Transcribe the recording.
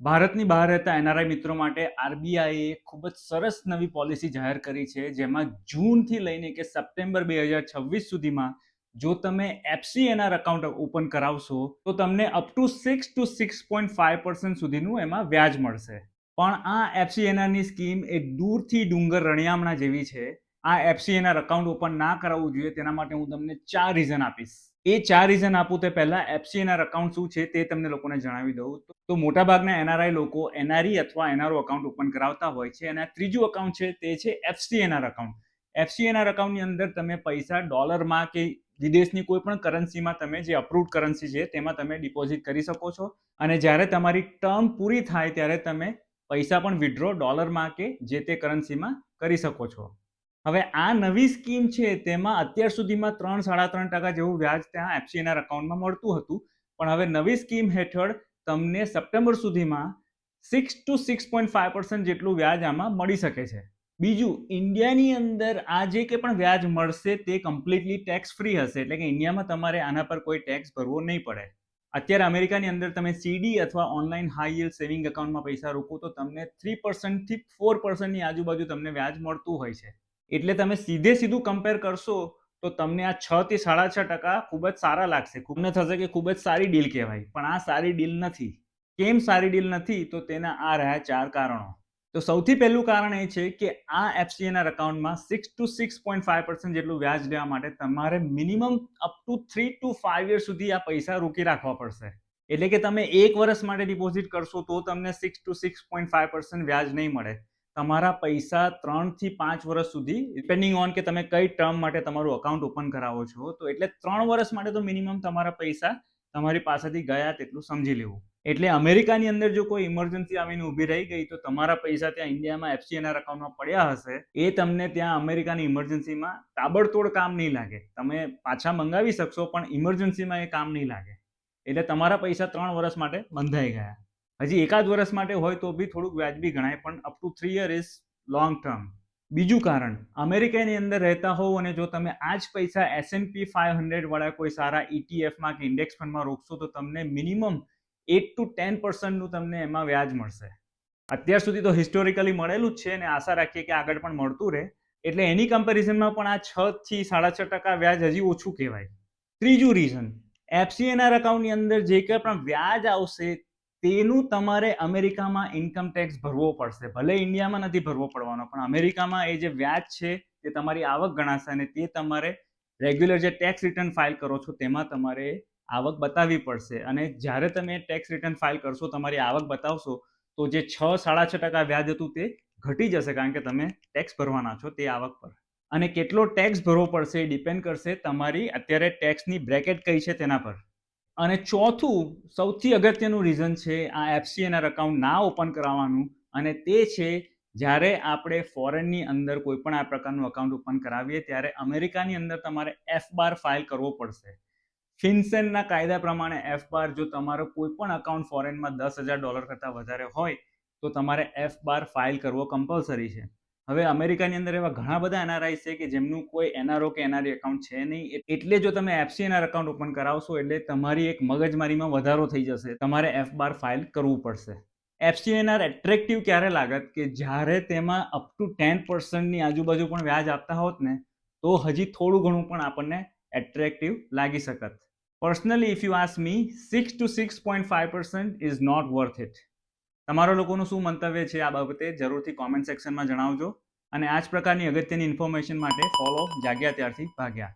ભારતની બહાર રહેતા એનઆરઆઈ મિત્રો માટે આરબીઆઈએ ખૂબ જ સરસ નવી પોલિસી જાહેર કરી છે, જેમાં જૂનથી લઈને કે સપ્ટેમ્બર 2026 સુધીમાં જો તમે એફસીએનઆર એકાઉન્ટ ઓપન કરાવશો તો તમને અપ ટુ 6 to 6.5% સુધીનું એમાં વ્યાજ મળશે. પણ આ એફસીએનઆરની સ્કીમ એ દૂરથી ડુંગર રણિયામણા જેવી છે. આ એફસીએનઆર એકાઉન્ટ ઓપન ના કરાવવું જોઈએ તેના માટે હું તમને 4 રીઝન આપીશ. એ 4 રીઝન આપું તે પહેલા એફસીએનઆર એકાઉન્ટ શું છે તે તમને લોકોને જણાવી દઉં. તો મોટાભાગના એનઆરઆઈ લોકો એનઆરઈ અથવા એનઆરઓ એકાઉન્ટ ઓપન કરાવતા હોય છે, અને આ ત્રીજું એકાઉન્ટ છે તે છે એફસીએનઆર એકાઉન્ટ. એફસીએનઆર એકાઉન્ટની અંદર તમે પૈસા ડોલરમાં કે વિદેશની કોઈ પણ કરન્સીમાં તમે જે અપ્રૂવડ કરન્સી છે તેમાં તમે ડિપોઝિટ કરી શકો છો, અને જ્યારે તમારી ટર્મ પૂરી થાય ત્યારે તમે પૈસા પણ વિડ્રો ડોલરમાં કે જે તે કરન્સીમાં કરી શકો છો. હવે આ નવી સ્કીમ છે તેમાં અત્યાર સુધીમાં 3-3.5% જેવું વ્યાજ ત્યાં એફસીએનઆર એકાઉન્ટમાં મળતું હતું, પણ હવે નવી સ્કીમ હેઠળ તમને સપ્ટેમ્બર સુધીમાં 6 to 6.5% જેટલું વ્યાજ આમાં મળી શકે છે. બીજું, ઇન્ડિયાની અંદર આ જે કે પણ વ્યાજ મળશે તે કમ્પ્લીટલી ટેક્સ ફ્રી હશે, એટલે કે ઇન્ડિયામાં તમારે આના પર કોઈ ટેક્સ ભરવો નહીં પડે. અત્યારે અમેરિકાની અંદર તમે સીડી અથવા ઓનલાઈન હાઈ યીલ્ડ સેવિંગ એકાઉન્ટમાં પૈસા રોકો તો તમને 3% થી 4%ની આજુબાજુ તમને વ્યાજ મળતું હોય છે. એટલે તમે સીધું કમ્પેર કરશો તો તમને આ 6 થી 6.5% ખૂબ જ સારા લાગશે. તમને થશે કે ખૂબ જ સારી ડીલ કહેવાય, પણ આ સારી ડીલ નથી. કેમ સારી ડીલ નથી? તો તેના આ રહ્યા 4 કારણો. તો સૌથી પહેલું કારણ એ છે કે આ એફસીએનઆર એકાઉન્ટમાં 6 to 6.5% જેટલું વ્યાજ લેવા માટે તમારે minimum up to 3 to 5 years સુધી આ પૈસા રોકી રાખવા પડશે. એટલે કે તમે 1 વર્ષ માટે ડિપોઝિટ કરશો તો તમને 6 to 6.5% વ્યાજ નહીં મળે. તમારા પૈસા 3 થી 5 વર્ષ સુધી, ડિપેન્ડિંગ ઓન કે તમે કઈ ટર્મ માટે તમારું અકાઉન્ટ ઓપન કરાવો છો, તો એટલે 3 વર્ષ માટે તો મિનિમમ તમારા પૈસા તમારી પાસેથી ગયા તેટલું સમજી લેવું. એટલે અમેરિકાની અંદર જો કોઈ ઇમરજન્સી આવીને ઊભી રહી ગઈ તો તમારા પૈસા ત્યાં ઇન્ડિયામાં એફસીએનઆર એકાઉન્ટમાં પડ્યા હશે, એ તમને ત્યાં અમેરિકાની ઇમરજન્સીમાં તાબડતોડ કામ નહીં લાગે. તમે પાછા મંગાવી શકશો પણ ઇમરજન્સીમાં એ કામ નહીં લાગે. એટલે તમારા પૈસા 3 વર્ષ માટે બંધાઈ ગયા. હજી એકાદ વર્ષ માટે હોય તો બી થોડુંક વ્યાજબી ગણાય, પણ up to 3 years is long term. બીજું કારણ, અમેરિકાની અંદર રહેતા હોવ અને જો તમે આ જ પૈસા S&P 500 વાળા કોઈ સારા ઇટીએફમાં કે ઇન્ડેક્સ ફંડમાં રોકશો તો તમને મિનિમમ 8 to 10% તમને એમાં વ્યાજ મળશે. અત્યાર સુધી તો હિસ્ટોરિકલી મળેલું જ છે, અને આશા રાખીએ કે આગળ પણ મળતું રહે. એટલે એની કમ્પેરિઝનમાં પણ આ 6 થી 6.5% વ્યાજ હજી ઓછું કહેવાય. ત્રીજું રીઝન, એફસીએનઆર એકાઉન્ટની અંદર જે કંઈ પણ વ્યાજ આવશે તેનું તમારે અમેરિકામાં ઇન્કમ ટેક્સ ભરવો પડશે. ભલે ઇન્ડિયામાં નથી ભરવો પડવાનો, પણ અમેરિકામાં એ જે વ્યાજ છે તે તમારી આવક ગણાશે, અને તે તમારે રેગ્યુલર જે ટેક્સ રિટર્ન ફાઇલ કરો છો તેમાં તમારે આવક બતાવવી પડશે. અને જ્યારે તમે ટેક્સ રિટર્ન ફાઇલ કરશો, તમારી આવક બતાવશો, તો જે 6-6.5% વ્યાજ હતું તે ઘટી જશે, કારણ કે તમે ટેક્સ ભરવાના છો તે આવક પર. અને કેટલો ટેક્સ ભરવો પડશે એ ડિપેન્ડ કરશે તમારી અત્યારે ટેક્સની બ્રેકેટ કઈ છે તેના પર. અને ચોથું સૌથી અગત્યનું રીઝન છે આ એફસીએનઆર એકાઉન્ટ ના ઓપન કરાવવાનું, અને તે છે જ્યારે આપણે ફોરેનની અંદર કોઈ પણ આ પ્રકારનું એકાઉન્ટ ઓપન કરાવીએ ત્યારે અમેરિકાની અંદર તમારે F-12 ફાઇલ કરવો પડશે. ફિનસેનના કાયદા પ્રમાણે F-12 જો તમારો કોઈ પણ એકાઉન્ટ ફોરેનમાં $10,000 કરતાં વધારે હોય તો તમારે F-12 ફાઇલ કરવો કમ્પલસરી છે. હવે અમેરિકાની અંદર એવા ઘણા બધા એનઆરઆઈ છે કે જેમનું કોઈ એનઆરઓ કે એનઆરઈ એકાઉન્ટ છે નહીં, એટલે જો તમે એફસીએનઆર એકાઉન્ટ ઓપન કરાવશો એટલે તમારી એક મગજમારીમાં વધારો થઈ જશે. તમારે F-12 ફાઇલ કરવું પડશે. એફસીએનઆર એટ્રેક્ટિવ ક્યારે લાગત કે જ્યારે તેમાં અપ ટુ 10%ની આજુબાજુ પણ વ્યાજ આપતા હોત ને, તો હજી થોડું ઘણું પણ આપણને એટ્રેક્ટિવ લાગી શકત. Personally if you ask me, 6 to 6.5% is not worth it. તમારા લોકોનું શું મંતવ્ય છે આ બાબતે જરૂરથી કોમેન્ટ સેક્શનમાં જણાવજો. અને આ જ પ્રકારની અગત્યની ઇન્ફોર્મેશન માટે ફોલો જાગ્યા ત્યારથી ભાગ્યા.